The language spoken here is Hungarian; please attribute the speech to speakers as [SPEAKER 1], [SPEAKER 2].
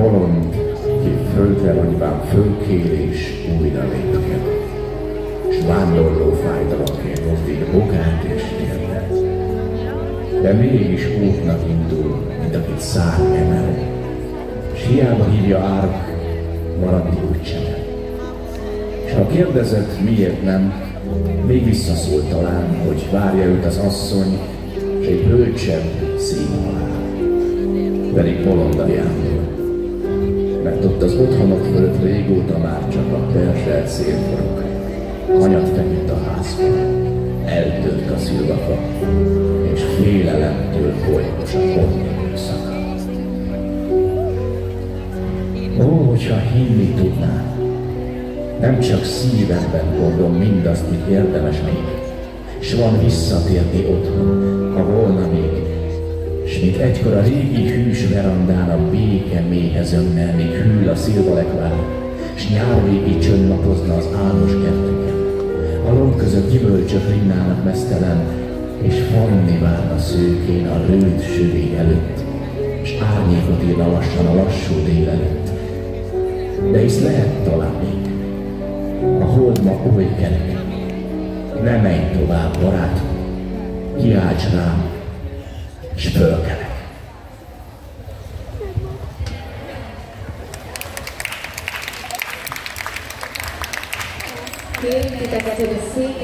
[SPEAKER 1] bolond, ki földre nagyván fölkér és újra lépked, s vándorló fájdalomként mozdít bokát és térdet. De mégis útnak indul, mint akit szárny emel, s hiába hívja árk, maradni úgysem el. S ha kérdezett, miért nem, még visszaszól talán, hogy várja őt az asszony, s egy bölcsebb színhalál. Pedig bolond a jándor, mert ott az otthonok fölött régóta már csak a perzselt szél forog. Hanyat feküdt a házban, eltört a szilvafa, és félelemtől bolygos a holdon szaka. Ó, hogyha hinni tudnám, nem csak szívemben gondom mindazt, mit érdemes még, s van visszatérni otthon, ha volna még, s mint egykor a régi hűs verandán a béke mélyhez önnel, még hűl a szilvalekvár, s nyárvégi csönd napozna az álmos kerteken. A lomb között gyümölcsök rinnának meztelen, és fanni várna szőkén a rőt sövény előtt, s árnyékot írna lassan a lassú délelőtt. De hisz lehet talán még, a hold ma oly kerek, ne menj tovább, barátom, kiálts rám, s fölkelek.
[SPEAKER 2] Kérjük titeket, hogy a szék